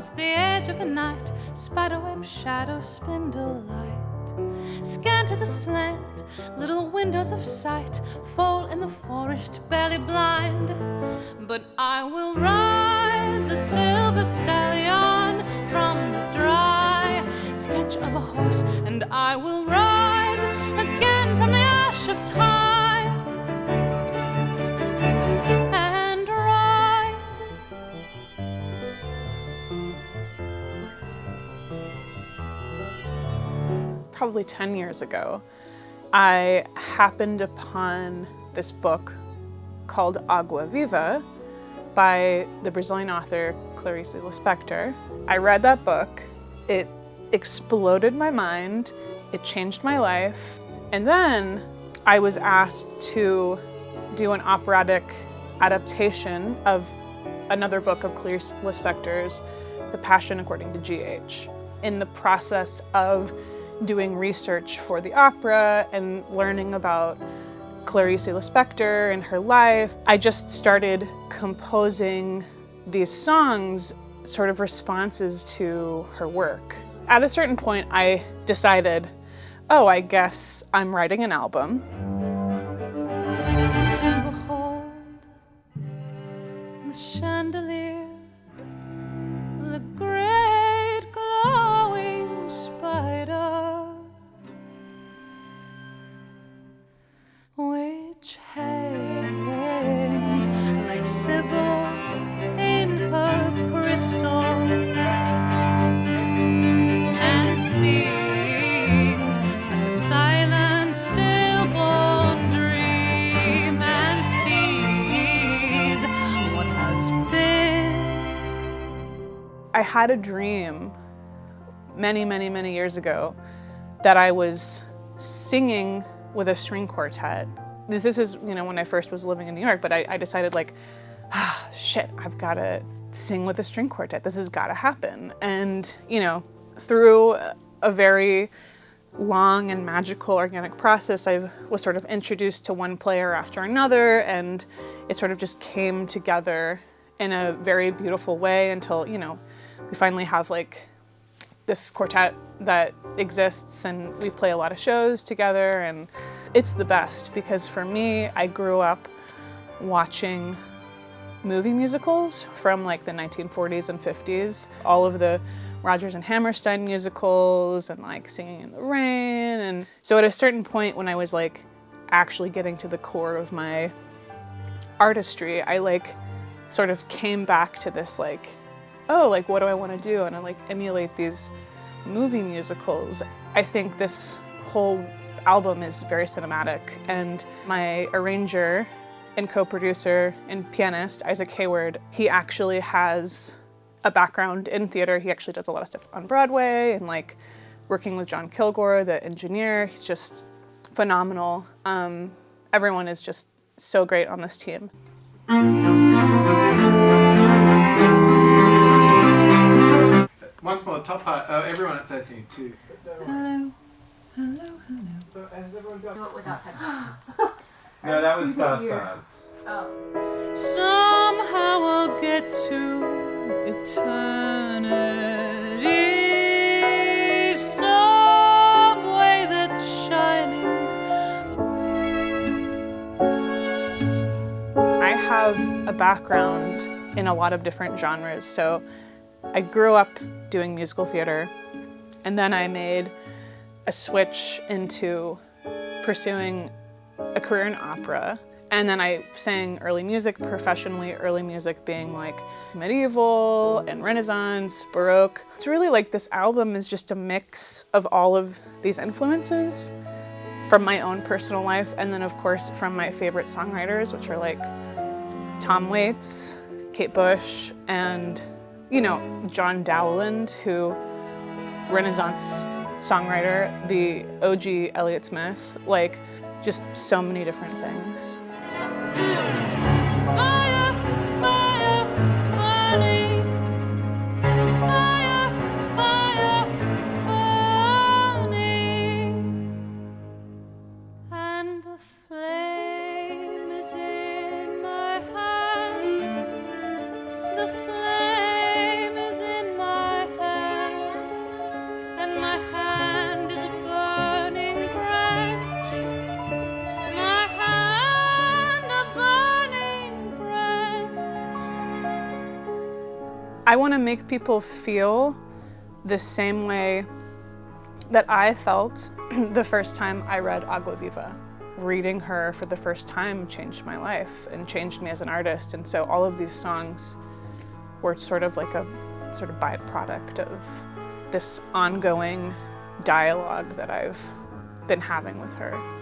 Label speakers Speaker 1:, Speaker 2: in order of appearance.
Speaker 1: past the edge of the night, spiderweb, shadow, spindle light. Scant as a slant, little windows of sight fall in the forest, barely blind. But I will rise, a silver stallion from the dry sketch of a horse, and I will rise again from the ash of time and ride. Probably 10 years ago, I happened upon this book called Agua Viva by the Brazilian author Clarice Lispector. I read that book, it exploded my mind, it changed my life, and then I was asked to do an operatic adaptation of another book of Clarice Lispector's, The Passion According to G.H. In the process of doing research for the opera and learning about Clarice Lispector and her life, I just started composing these songs, sort of responses to her work. At a certain point, I decided, oh, I guess I'm writing an album. Behold, the chandelier, the great glowing spider, which hangs like Sibyl in her crystal and sings like a silent stillborn dream and sees what has been. I had a dream many years ago that I was singing with a string quartet. This is, when I first was living in New York, but I decided shit, I've got to sing with a string quartet. This has got to happen. And, through a very long and magical organic process, I was sort of introduced to one player after another, and it sort of just came together in a very beautiful way until, we finally have this quartet that exists, and we play a lot of shows together, and it's the best because for me, I grew up watching movie musicals from the 1940s and 50s, all of the Rodgers and Hammerstein musicals and Singing in the Rain. And so at a certain point when I was actually getting to the core of my artistry, I sort of came back to this what do I want to do? And I emulate these movie musicals. I think this whole album is very cinematic, and my arranger and co-producer and pianist, Isaac Hayward, he actually has a background in theater. He actually does a lot of stuff on Broadway and working with John Kilgore, the engineer. He's just phenomenal. Everyone is just so great on this team.
Speaker 2: Once more, top part. Everyone at 13, too.
Speaker 1: Hello, hello, hello.
Speaker 2: So, has everyone got...
Speaker 3: Do it without headphones.
Speaker 2: No, that was Stars.
Speaker 3: Oh.
Speaker 1: Somehow I'll get to eternity, some way that's shining. I have a background in a lot of different genres, so I grew up doing musical theater, and then I made a switch into pursuing a career in opera. And then I sang early music professionally, early music being medieval and Renaissance, Baroque. It's really this album is just a mix of all of these influences from my own personal life, and then of course from my favorite songwriters, which are Tom Waits, Kate Bush, and John Dowland, who Renaissance songwriter, the OG Elliott Smith, just so many different things. Fire, fire, burning. Fire, fire, burning. And the flame is in my hand. The flame is in my I want to make people feel the same way that I felt the first time I read Agua Viva. Reading her for the first time changed my life and changed me as an artist. And so all of these songs were sort of like a sort of byproduct of this ongoing dialogue that I've been having with her.